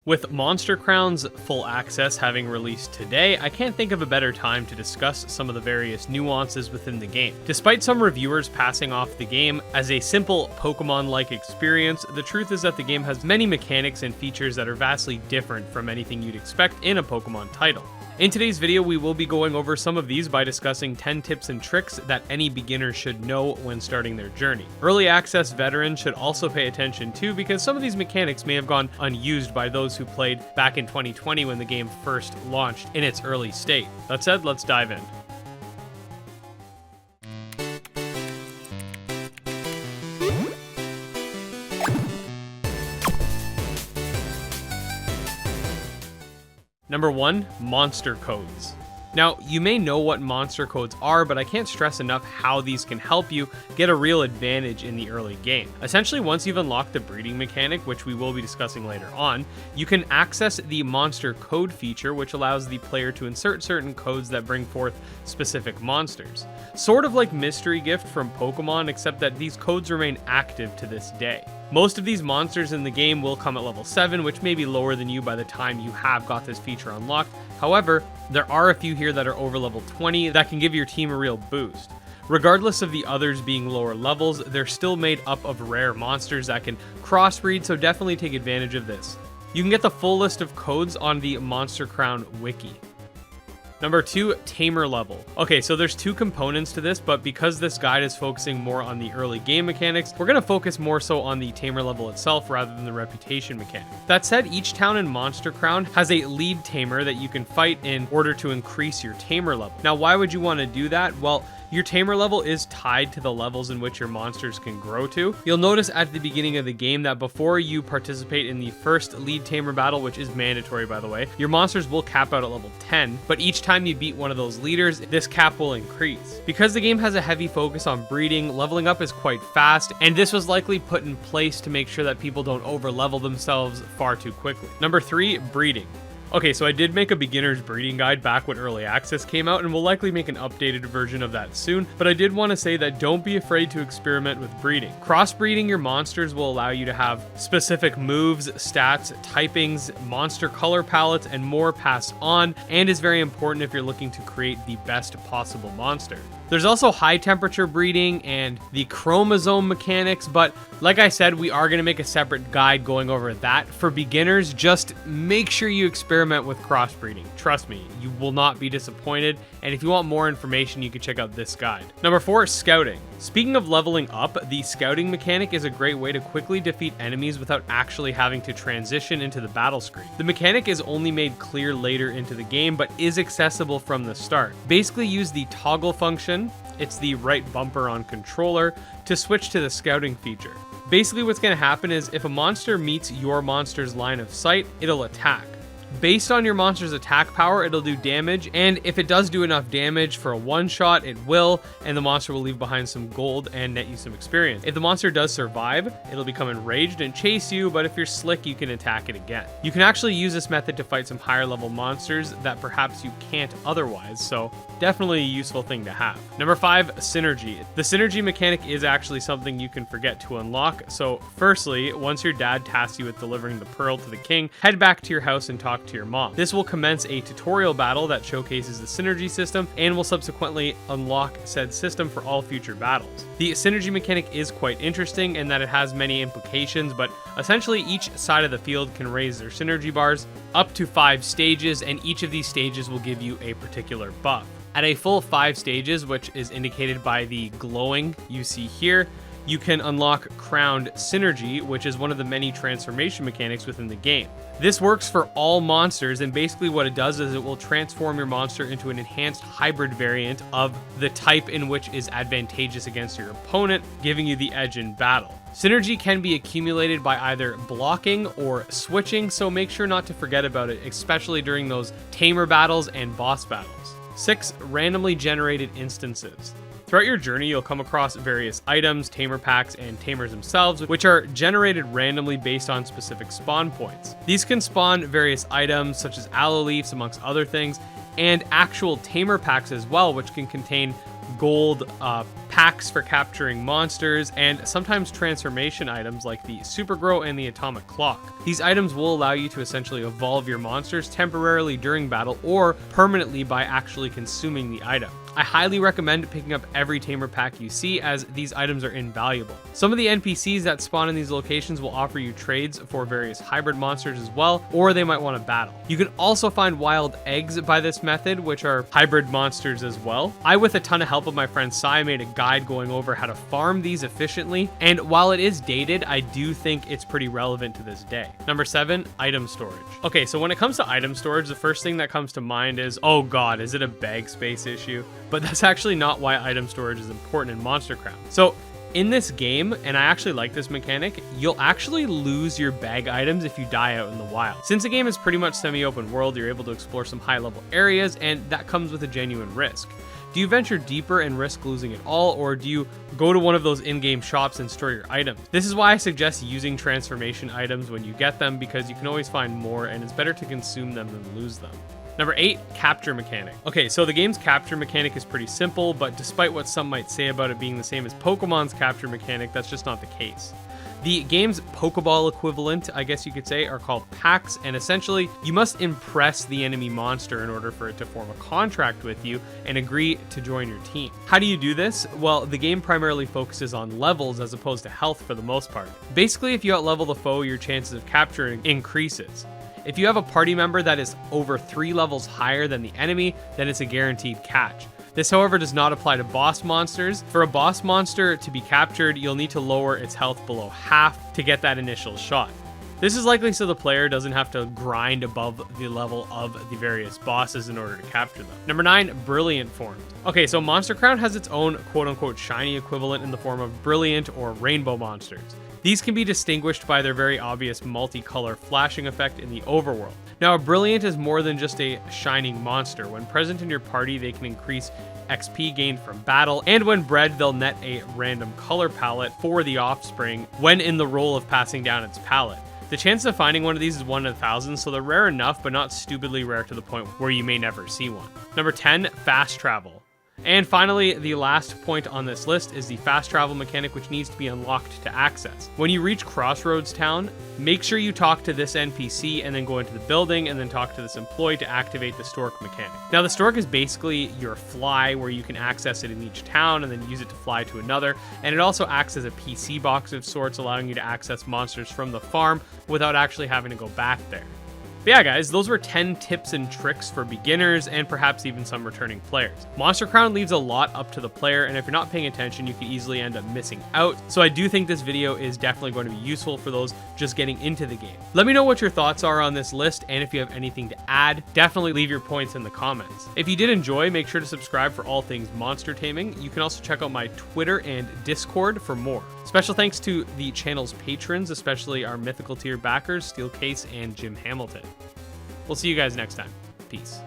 With Monster Crown's full access having released today, I can't think of a better time to discuss some of the various nuances within the game. Despite some reviewers passing off the game as a simple Pokemon-like experience, the truth is that the game has many mechanics and features that are vastly different from anything you'd expect in a Pokemon title. In today's video, we will be going over some of these by discussing 10 tips and tricks that any beginner should know when starting their journey. Early access veterans should also pay attention too, because some of these mechanics may have gone unused by those who played back in 2020 when the game first launched in its early state. That said, let's dive in. Number 1, monster codes. Now, you may know what monster codes are, but I can't stress enough how these can help you get a real advantage in the early game. Essentially, once you've unlocked the breeding mechanic, which we will be discussing later on, you can access the monster code feature, which allows the player to insert certain codes that bring forth specific monsters. Sort of like Mystery Gift from Pokemon, except that these codes remain active to this day. Most of these monsters in the game will come at level 7, which may be lower than you by the time you have got this feature unlocked. However, there are a few here that are over level 20 that can give your team a real boost. Regardless of the others being lower levels, they're still made up of rare monsters that can crossbreed, so definitely take advantage of this. You can get the full list of codes on the Monster Crown wiki. Number 2, Tamer Level. Okay, so there's two components to this, but because this guide is focusing more on the early game mechanics, we're going to focus more so on the Tamer Level itself rather than the reputation mechanic. That said, each town in Monster Crown has a lead tamer that you can fight in order to increase your Tamer Level. Now, why would you want to do that? Well, your Tamer Level is tied to the levels in which your monsters can grow to. You'll notice at the beginning of the game that before you participate in the first lead tamer battle, which is mandatory by the way, your monsters will cap out at level 10, but each time you beat one of those leaders, this cap will increase. Because the game has a heavy focus on breeding, leveling up is quite fast, and this was likely put in place to make sure that people don't over level themselves far too quickly. Number 3, breeding. Okay, so I did make a beginner's breeding guide back when early access came out, and we'll likely make an updated version of that soon, but I did want to say that don't be afraid to experiment with breeding. Crossbreeding your monsters will allow you to have specific moves, stats, typings, monster color palettes, and more passed on, and is very important if you're looking to create the best possible monster. There's also high temperature breeding and the chromosome mechanics, but like I said, we are going to make a separate guide going over that. For beginners, just make sure you experiment with crossbreeding. Trust me, you will not be disappointed, and if you want more information, you can check out this guide. Number 4, scouting. Speaking of leveling up, the scouting mechanic is a great way to quickly defeat enemies without actually having to transition into the battle screen. The mechanic is only made clear later into the game, but is accessible from the start. Basically use the toggle function, it's the right bumper on controller, to switch to the scouting feature. Basically what's going to happen is if a monster meets your monster's line of sight, it'll attack. Based on your monster's attack power, it'll do damage, and if it does do enough damage for a one-shot, it will, and the monster will leave behind some gold and net you some experience. If the monster does survive, it'll become enraged and chase you, but if you're slick, you can attack it again. You can actually use this method to fight some higher level monsters that perhaps you can't otherwise, so definitely a useful thing to have. Number 5, synergy. The synergy mechanic is actually something you can forget to unlock, so firstly, once your dad tasks you with delivering the pearl to the king, head back to your house and talk to your mom. This will commence a tutorial battle that showcases the synergy system and will subsequently unlock said system for all future battles. The synergy mechanic is quite interesting in that it has many implications, but essentially each side of the field can raise their synergy bars up to 5 stages, and each of these stages will give you a particular buff. At a full 5 stages, which is indicated by the glowing you see here, you can unlock Crowned Synergy, which is one of the many transformation mechanics within the game. This works for all monsters, and basically what it does is it will transform your monster into an enhanced hybrid variant of the type in which is advantageous against your opponent, giving you the edge in battle. Synergy can be accumulated by either blocking or switching, so make sure not to forget about it, especially during those tamer battles and boss battles. 6, randomly generated instances. Throughout your journey, you'll come across various items, tamer packs, and tamers themselves, which are generated randomly based on specific spawn points. These can spawn various items, such as aloe leaves, amongst other things, and actual tamer packs as well, which can contain gold packs for capturing monsters, and sometimes transformation items like the Super Grow and the Atomic Clock. These items will allow you to essentially evolve your monsters temporarily during battle or permanently by actually consuming the item. I highly recommend picking up every Tamer pack you see, as these items are invaluable. Some of the NPCs that spawn in these locations will offer you trades for various hybrid monsters as well, or they might want to battle. You can also find wild eggs by this method, which are hybrid monsters as well. I, with a ton of help of my friend Sai, made a guide going over how to farm these efficiently, and while it is dated, I do think it's pretty relevant to this day. Number 7, item storage. Okay, so when it comes to item storage, the first thing that comes to mind is, oh god, is it a bag space issue? But that's actually not why item storage is important in Monster Crown. So in this game, and I actually like this mechanic, you'll actually lose your bag items if you die out in the wild. Since the game is pretty much semi-open world, you're able to explore some high-level areas, and that comes with a genuine risk. Do you venture deeper and risk losing it all, or do you go to one of those in-game shops and store your items? This is why I suggest using transformation items when you get them, because you can always find more, and it's better to consume them than lose them. Number 8, capture mechanic. Okay, so the game's capture mechanic is pretty simple, but despite what some might say about it being the same as Pokemon's capture mechanic, that's just not the case. The game's Pokeball equivalent, I guess you could say, are called packs, and essentially, you must impress the enemy monster in order for it to form a contract with you and agree to join your team. How do you do this? Well, the game primarily focuses on levels as opposed to health for the most part. Basically, if you outlevel the foe, your chances of capturing increases. If you have a party member that is over 3 levels higher than the enemy, then it's a guaranteed catch. This, however, does not apply to boss monsters. For a boss monster to be captured, you'll need to lower its health below half to get that initial shot. This is likely so the player doesn't have to grind above the level of the various bosses in order to capture them. Number 9, brilliant forms. Okay, so Monster Crown has its own quote-unquote shiny equivalent in the form of brilliant or rainbow monsters. These can be distinguished by their very obvious multicolor flashing effect in the overworld. Now, a brilliant is more than just a shining monster. When present in your party, they can increase XP gained from battle, and when bred, they'll net a random color palette for the offspring when in the role of passing down its palette. The chance of finding one of these is 1 in 1,000, so they're rare enough, but not stupidly rare to the point where you may never see one. Number 10, fast travel. And finally, the last point on this list is the fast travel mechanic, which needs to be unlocked to access. When you reach Crossroads Town, make sure you talk to this NPC and then go into the building and then talk to this employee to activate the stork mechanic. Now, the stork is basically your fly, where you can access it in each town and then use it to fly to another, and it also acts as a PC box of sorts, allowing you to access monsters from the farm without actually having to go back there. But yeah, guys, those were 10 tips and tricks for beginners and perhaps even some returning players. Monster Crown leaves a lot up to the player, and if you're not paying attention, you could easily end up missing out. So I do think this video is definitely going to be useful for those just getting into the game. Let me know what your thoughts are on this list, and if you have anything to add, definitely leave your points in the comments. If you did enjoy, make sure to subscribe for all things monster taming. You can also check out my Twitter and Discord for more. Special thanks to the channel's patrons, especially our mythical tier backers, StealCase and Jim Hamilton. We'll see you guys next time. Peace.